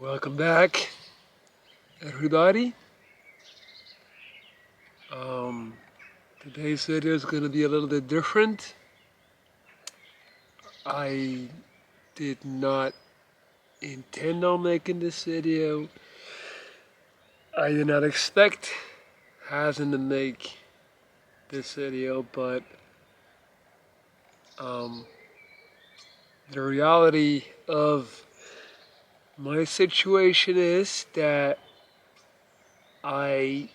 Welcome back, everybody. Today's video is going to be a little bit different. I did not intend on making this video. I did not expect having to make this video, but the reality of my situation is that I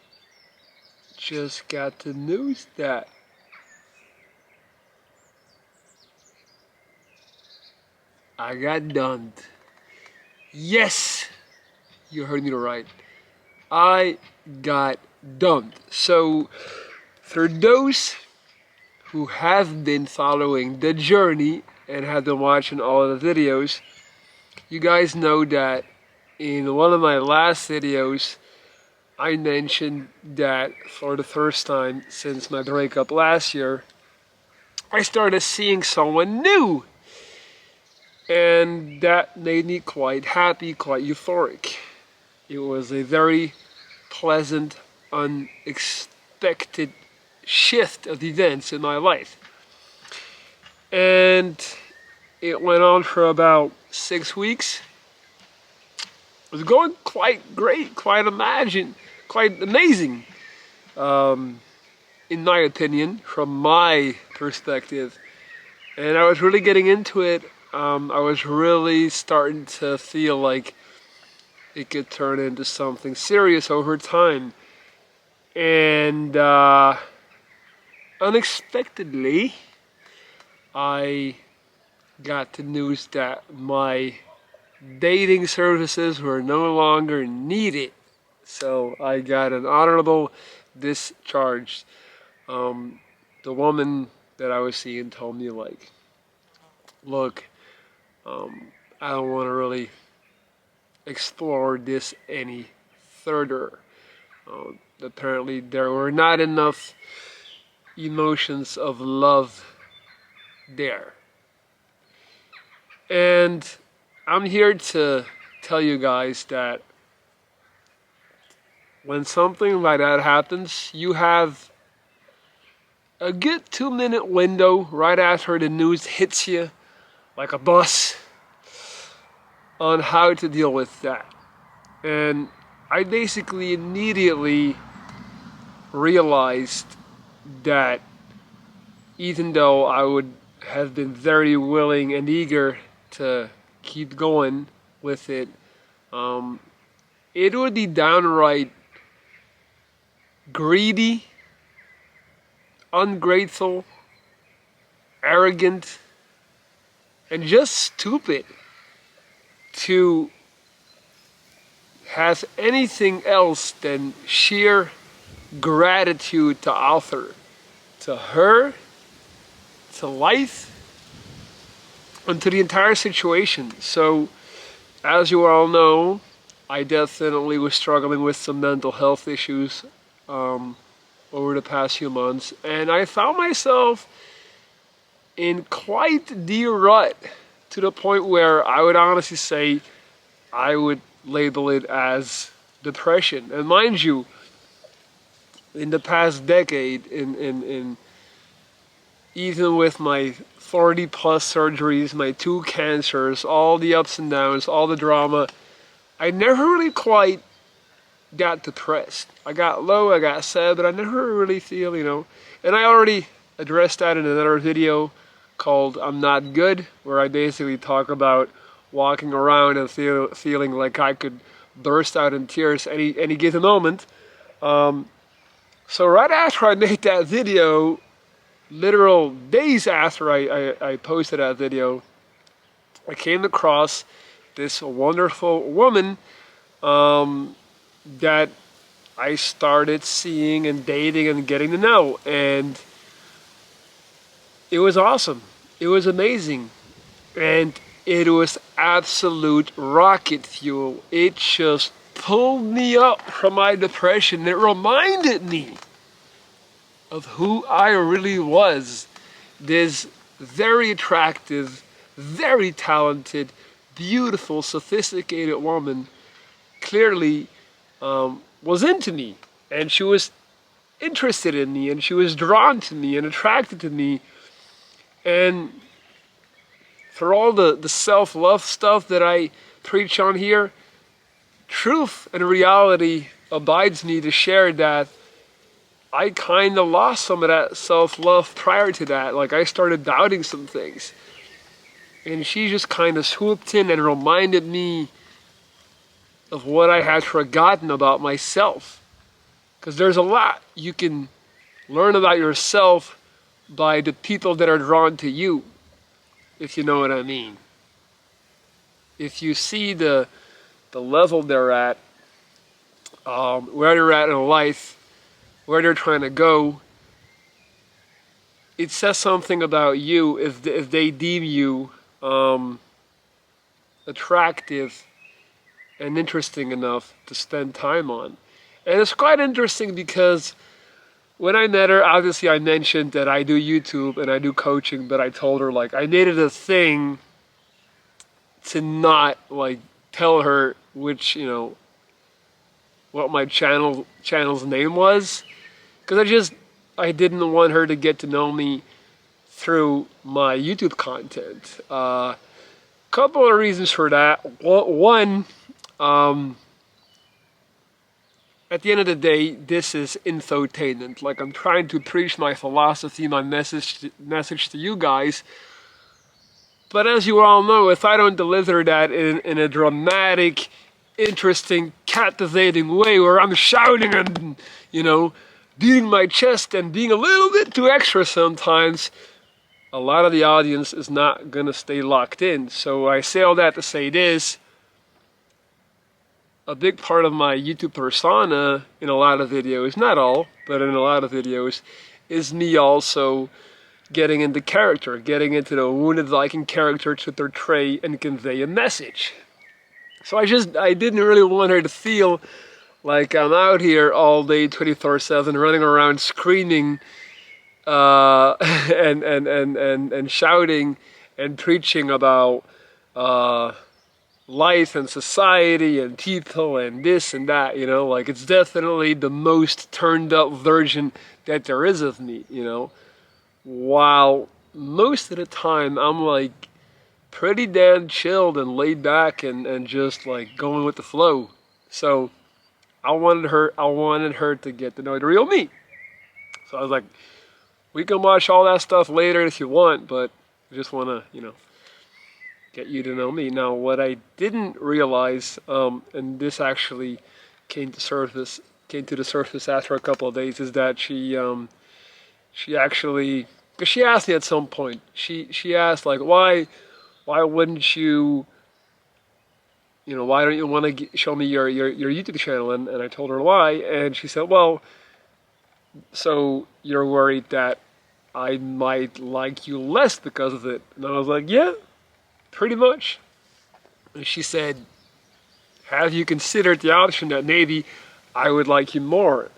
just got the news that I got dumped. Yes, you heard me right. I got dumped. So, for those who have been following the journey and have been watching all of the videos, you guys know that in one of my last videos, I mentioned that for the first time since my breakup last year, I started seeing someone new. And that made me quite happy, quite euphoric. It was a very pleasant, unexpected shift of events in my life. And it went on for about 6 weeks. It was going quite great, quite amazing, in my opinion, from my perspective. And I was really getting into it. I was really starting to feel like it could turn into something serious over time. And unexpectedly, I got the news that my dating services were no longer needed. So I got an honorable discharge. The woman that I was seeing told me, like, look, I don't want to really explore this any further. Apparently there were not enough emotions of love there. And I'm here to tell you guys that when something like that happens, you have a good 2-minute window right after the news hits you like a bus on how to deal with that. And I basically immediately realized that even though I would have been very willing and eager to keep going with it, it would be downright greedy, ungrateful, arrogant, and just stupid to have anything else than sheer gratitude to offer to her, to life, and to the entire situation. So, as you all know, I definitely was struggling with some mental health issues over the past few months, and I found myself in quite the rut, to the point where I would honestly say I would label it as depression. And mind you, in the past decade, in even with my 40 plus surgeries, my 2 cancers, all the ups and downs, all the drama, I never really quite got depressed. I got low, I got sad, but I never really feel, and I already addressed that in another video called I'm Not Good, where I basically talk about walking around and feeling like I could burst out in tears any given moment. So right after I made that video, literal days after I posted that video, I came across this wonderful woman that I started seeing and dating and getting to know, and it was awesome. It was amazing, and it was absolute rocket fuel. It just pulled me up from my depression. It reminded me of who I really was. This very attractive, very talented, beautiful, sophisticated woman clearly was into me, and she was interested in me, and she was drawn to me and attracted to me. And for all the self-love stuff that I preach on here, truth and reality abides me to share that I kind of lost some of that self-love prior to that. Like, I started doubting some things. And she just kind of swooped in and reminded me of what I had forgotten about myself. Because there's a lot you can learn about yourself by the people that are drawn to you, if you know what I mean. If you see the level they're at, where they're at in life, where they're trying to go, it says something about you if they deem you attractive and interesting enough to spend time on. And it's quite interesting because when I met her, obviously I mentioned that I do YouTube and I do coaching, but I told her, like, I made it a thing to not, like, tell her which, what my channel's name was, because I didn't want her to get to know me through my YouTube content. Couple of reasons for that. One, at the end of the day, this is infotainment. Like, I'm trying to preach my philosophy, my message to you guys. But as you all know, if I don't deliver that in a dramatic, interesting, captivating way where I'm shouting and, beating my chest and being a little bit too extra sometimes, a lot of the audience is not going to stay locked in. So I say all that to say this. A big part of my YouTube persona in a lot of videos, not all, but in a lot of videos, is me also getting into character, getting into the wounded Viking character to portray and convey a message. So I didn't really want her to feel like I'm out here all day 24/7 running around screaming and shouting and preaching about life and society and people and this and that, like, it's definitely the most turned up version that there is of me, while most of the time I'm like pretty damn chilled and laid back and just like going with the flow. So I wanted her to get to know the real me. So I was like, we can watch all that stuff later if you want, but I just want to, get you to know me. Now, what I didn't realize, and this actually came to the surface after a couple of days, is that she actually, because she asked me at some point, she asked, like, why wouldn't you, why don't you want to show me your YouTube channel? And I told her why, and she said, well, so you're worried that I might like you less because of it. And I was like, yeah, pretty much. And she said, have you considered the option that maybe I would like you more?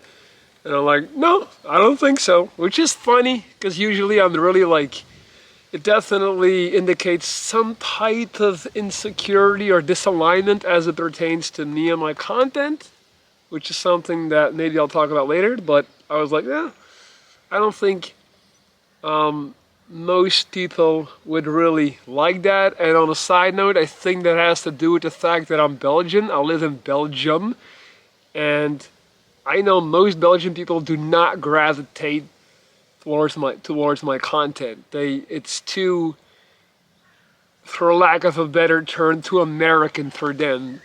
And I'm like, no, I don't think so. Which is funny, because usually I'm really like, it definitely indicates some type of insecurity or disalignment as it pertains to me and my content, which is something that maybe I'll talk about later. But I was like, yeah, I don't think most people would really like that. And on a side note, I think that has to do with the fact that I'm Belgian. I live in Belgium, and I know most Belgian people do not gravitate towards my content. It's too, for lack of a better term, too American for them.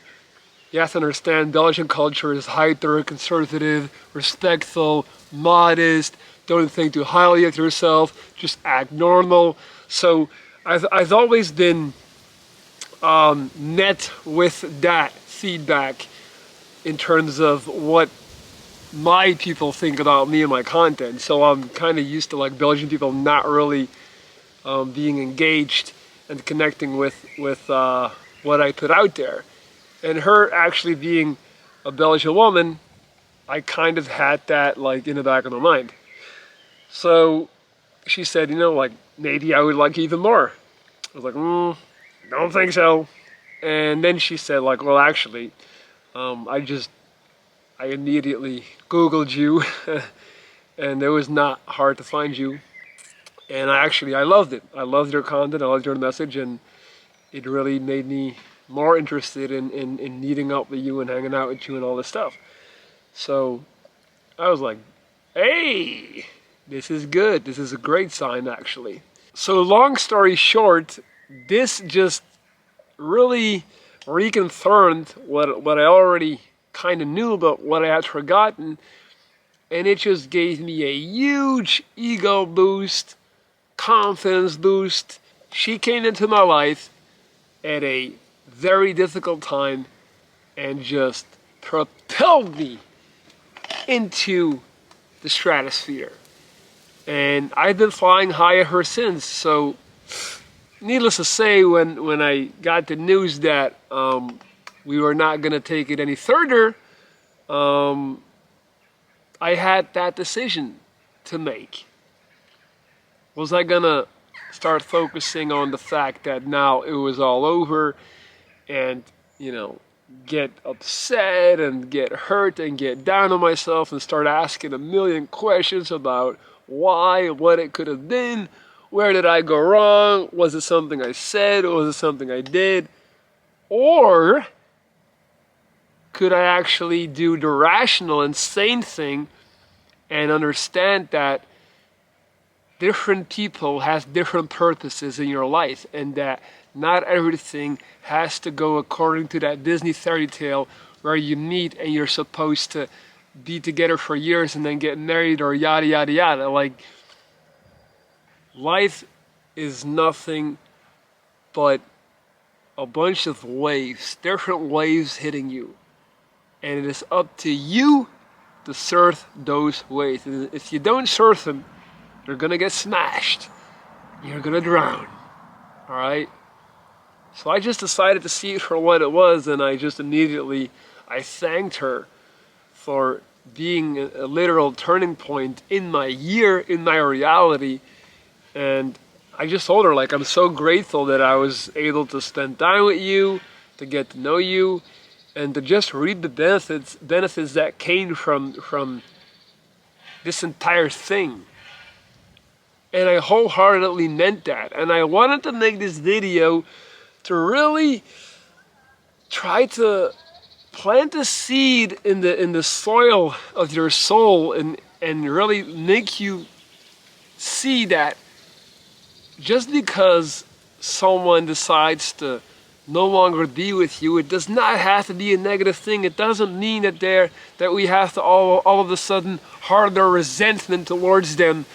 You have to understand, Belgian culture is hyper conservative, respectful, modest, don't think too highly of yourself, just act normal. So I've always been met with that feedback in terms of what my people think about me and my content. So I'm kind of used to, like, Belgian people not really being engaged and connecting with what I put out there. And her actually being a Belgian woman, I kind of had that, like, in the back of my mind. So she said, like, maybe I would like you even more. I was like, don't think so. And then she said, like, well, actually, I immediately Googled you, and it was not hard to find you. And I loved it. I loved your content. I loved your message, and it really made me more interested in meeting up with you and hanging out with you and all this stuff. So I was like, hey, this is good. This is a great sign, actually. So long story short, this just really reconfirmed what I already kind of knew, but what I had forgotten. And it just gave me a huge ego boost, confidence boost. She came into my life at a very difficult time and just propelled me into the stratosphere. And I've been flying high ever since. So, needless to say, when I got the news that we were not going to take it any further, I had that decision to make. Was I going to start focusing on the fact that now it was all over and, get upset and get hurt and get down on myself and start asking a million questions about why, what it could have been, where did I go wrong, was it something I said, or was it something I did, or could I actually do the rational and sane thing and understand that different people have different purposes in your life, and that not everything has to go according to that Disney fairy tale where you meet and you're supposed to be together for years and then get married or yada yada yada. Like, life is nothing but a bunch of waves, different waves hitting you, and it is up to you to surf those waves. And if you don't surf them, you're gonna get smashed. You're gonna drown. Alright? So I just decided to see it for what it was, and I thanked her for being a literal turning point in my year, in my reality. And I just told her, like, I'm so grateful that I was able to spend time with you, to get to know you, and to just reap the benefits that came from this entire thing. And I wholeheartedly meant that. And I wanted to make this video to really try to plant a seed in the soil of your soul and really make you see that just because someone decides to no longer be with you, it does not have to be a negative thing. It doesn't mean that we have to all of a sudden harbor resentment towards them,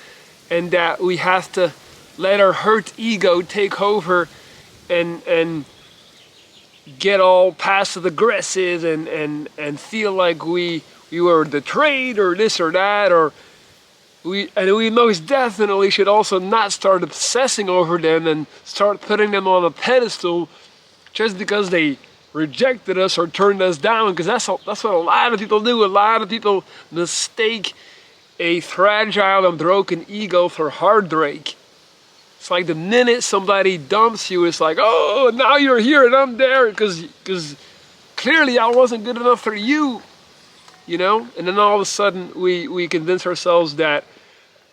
and that we have to let our hurt ego take over and get all passive aggressive and feel like we were betrayed or this or that, or we most definitely should also not start obsessing over them and start putting them on a pedestal just because they rejected us or turned us down, because that's what a lot of people do. A lot of people mistake a fragile and broken ego for heartbreak. It's like the minute somebody dumps you, it's like, oh, now you're here and I'm there because clearly I wasn't good enough for you, And then all of a sudden we convince ourselves that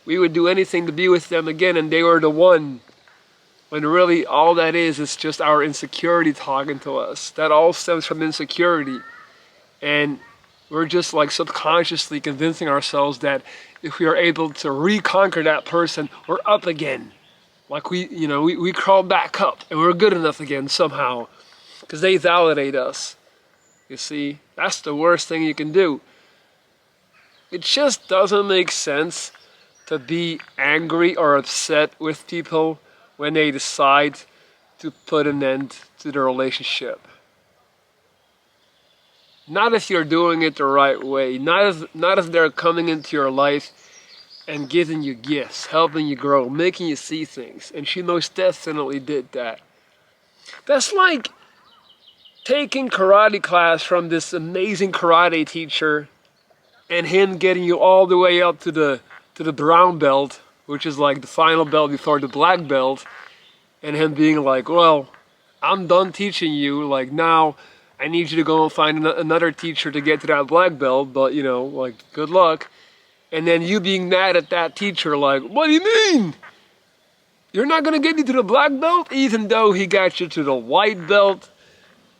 we would do anything to be with them again and they were the one, when really all that is just our insecurity talking to us. That all stems from insecurity. And we're just like subconsciously convincing ourselves that if we are able to reconquer that person, we're up again. Like we crawl back up and we're good enough again somehow because they validate us. You see, that's the worst thing you can do. It just doesn't make sense to be angry or upset with people when they decide to put an end to the relationship. Not if you're doing it the right way. Not if they're coming into your life and giving you gifts, helping you grow, making you see things. And she most definitely did that. That's like taking karate class from this amazing karate teacher and him getting you all the way up to the brown belt, which is like the final belt before the black belt, and him being like, well, I'm done teaching you, like now I need you to go and find another teacher to get to that black belt, but you know, like, good luck. And then you being mad at that teacher, like, what do you mean? You're not gonna get me to the black belt? Even though he got you to the white belt,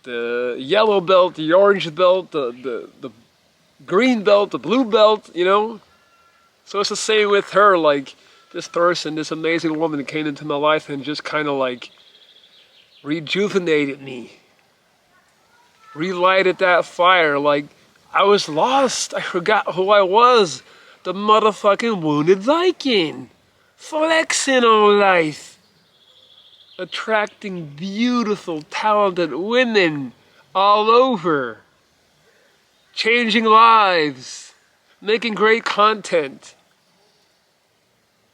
the yellow belt, the orange belt, the green belt, the blue belt, you know? So it's the same with her, like, this person, this amazing woman came into my life and just kind of like rejuvenated me. Relighted that fire, like, I was lost. I forgot who I was. The motherfucking wounded Viking. Flexing on life. Attracting beautiful, talented women all over. Changing lives. Making great content.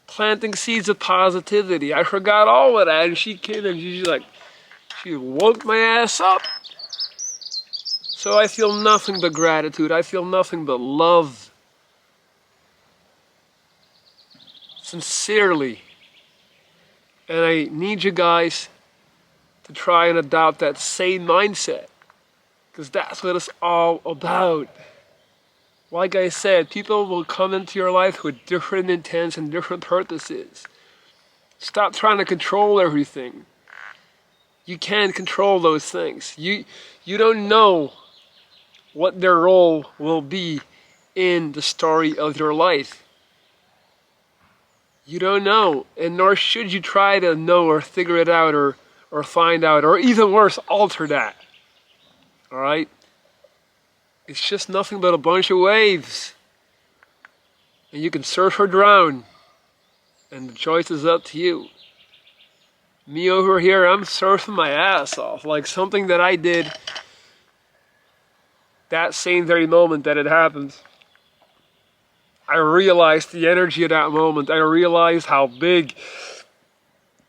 Planting seeds of positivity. I forgot all of that, and she came and she woke my ass up. So I feel nothing but gratitude. I feel nothing but love. Sincerely. And I need you guys to try and adopt that same mindset. Because that's what it's all about. Like I said, people will come into your life with different intents and different purposes. Stop trying to control everything. You can't control those things. You don't know what their role will be in the story of your life. You don't know, and nor should you try to know or figure it out or find out, or even worse, alter that. Alright? It's just nothing but a bunch of waves. And you can surf or drown. And the choice is up to you. Me over here, I'm surfing my ass off. Like something that I did that same very moment that it happened. I realized the energy of that moment. I realized how big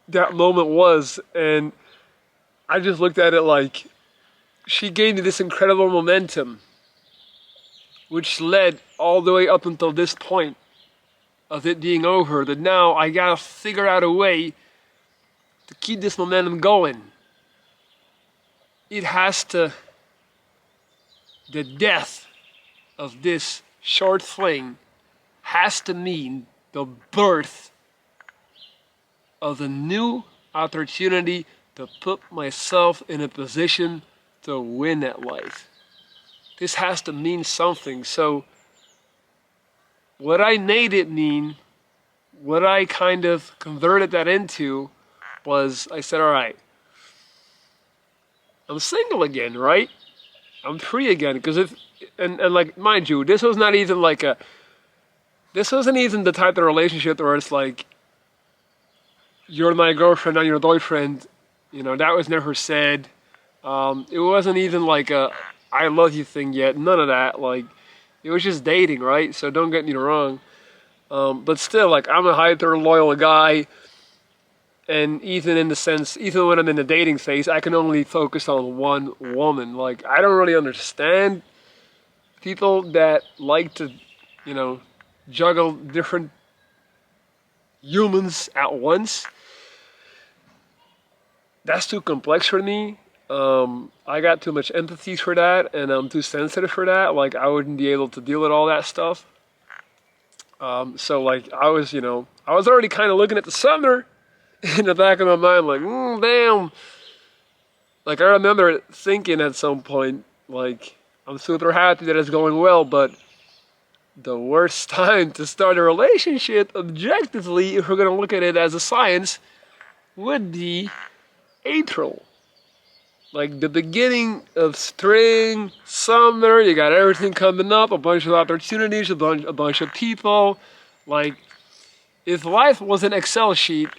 that moment was. And I just looked at it like, she gave me this incredible momentum, which led all the way up until this point of it being over, that now I gotta figure out a way to keep this momentum going. It has to, the death of this short fling has to mean the birth of a new opportunity to put myself in a position to win at life. This has to mean something. So what I made it mean, what I kind of converted that into was, I said, all right, I'm single again, right? I'm free again. Because and like, mind you, this was not even like this wasn't even the type of relationship where it's like, you're my girlfriend, I'm your boyfriend. You know, that was never said. It wasn't even like a I love you thing yet. None of that. Like, it was just dating, right? So don't get me wrong. But still, like, I'm a hyper loyal guy. And even in the sense, even when I'm in the dating phase, I can only focus on one woman. Like, I don't really understand people that like to, you know, juggle different humans at once. That's too complex for me. I got too much empathy for that, and I'm too sensitive for that. Like, I wouldn't be able to deal with all that stuff. So, like, I was already kind of looking at the summer in the back of my mind, like, damn. Like, I remember thinking at some point, like, I'm super happy that it's going well, but the worst time to start a relationship, objectively, if we're going to look at it as a science, would be April. Like the beginning of spring, summer, you got everything coming up, a bunch of opportunities, a bunch of people. Like, if life was an Excel sheet,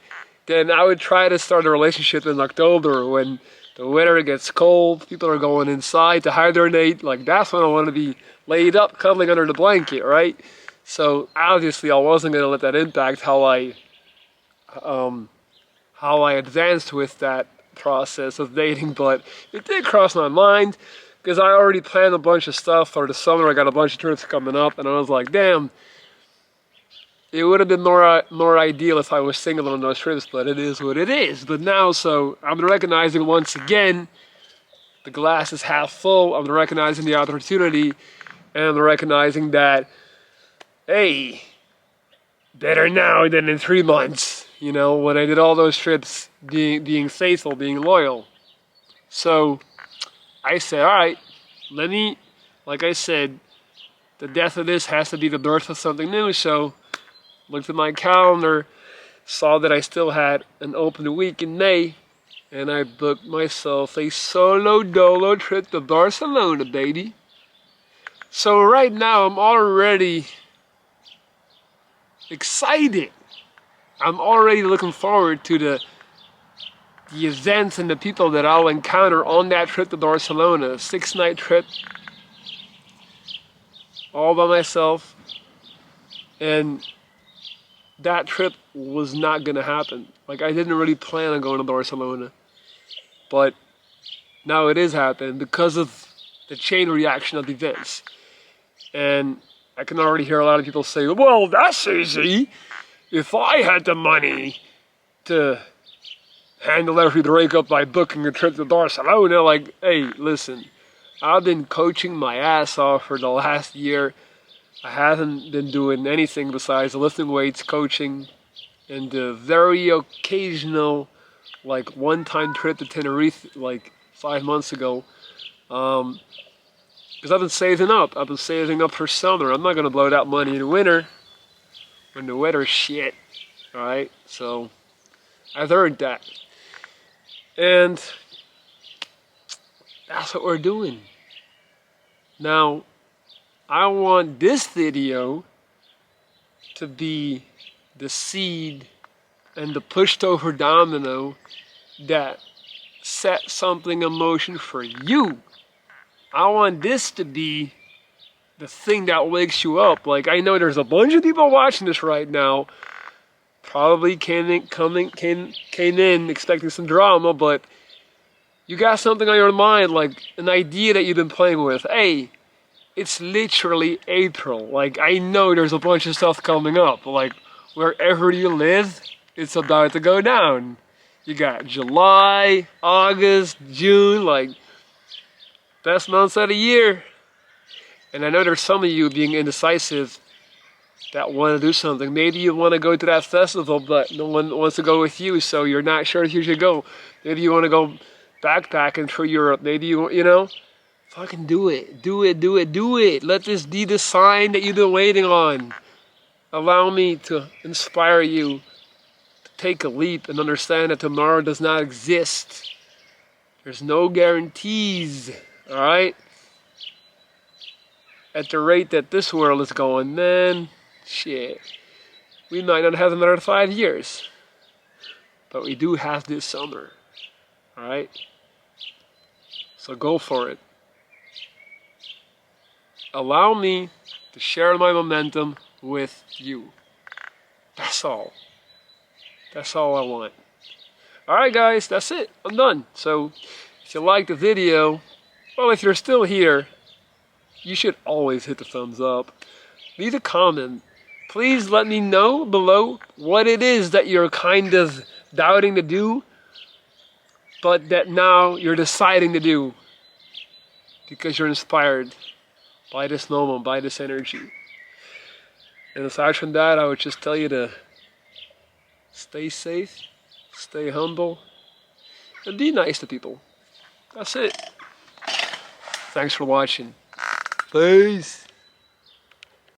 then I would try to start a relationship in October when the weather gets cold, people are going inside to hibernate. Like, that's when I want to be laid up, cuddling under the blanket, right? So obviously I wasn't going to let that impact how I advanced with that process of dating, but it did cross my mind because I already planned a bunch of stuff for the summer. I got a bunch of trips coming up, and I was like, damn, it would have been more ideal if I was single on those trips, but it is what it is. But now, so I'm recognizing once again the glass is half full. I'm recognizing the opportunity, and I'm recognizing that, hey, better now than in 3 months. You know, when I did all those trips, being faithful, being loyal. So I said, all right, let me, like I said, the death of this has to be the birth of something new. So looked at my calendar, saw that I still had an open week in May, and I booked myself a solo dolo trip to Barcelona, baby. So right now I'm already excited. I'm already looking forward to the events and the people that I'll encounter on that trip to Barcelona. A 6-night trip, all by myself. And that trip was not gonna happen. Like, I didn't really plan on going to Barcelona. But now it is happening because of the chain reaction of events. And I can already hear a lot of people say, well, that's easy. If I had the money to handle every breakup by booking a trip to Barcelona, like, hey, listen, I've been coaching my ass off for the last year. I haven't been doing anything besides lifting weights, coaching, and the very occasional, like, one-time trip to Tenerife, like 5 months ago. Because I've been saving up. I've been saving up for summer. I'm not going to blow that money in the winter when the weather's shit. Alright? So, I've earned that. And that's what we're doing. Now, I want this video to be the seed and the pushed over domino that set something in motion for you. I want this to be the thing that wakes you up. Like, I know there's a bunch of people watching this right now, probably came in expecting some drama, but you got something on your mind, like an idea that you've been playing with. Hey, it's literally April. Like, I know there's a bunch of stuff coming up. Like, wherever you live, it's about to go down. You got July, August, June, like, best months of the year. And I know there's some of you being indecisive that want to do something. Maybe you want to go to that festival, but no one wants to go with you, so you're not sure if you should go. Maybe you want to go backpacking through Europe. Maybe you know, fucking do it. Do it, do it, do it. Let this be the sign that you've been waiting on. Allow me to inspire you to take a leap and understand that tomorrow does not exist. There's no guarantees, all right? At the rate that this world is going, man, shit, we might not have another 5 years. But we do have this summer, all right? So go for it. Allow me to share my momentum with you. That's all. That's all I want. Alright guys, that's it. I'm done. So, if you liked the video, well, if you're still here, you should always hit the thumbs up. Leave a comment. Please let me know below what it is that you're kind of doubting to do, but that now you're deciding to do because you're inspired by this moment, by this energy. And aside from that, I would just tell you to stay safe, stay humble, and be nice to people. That's it. Thanks for watching. Peace.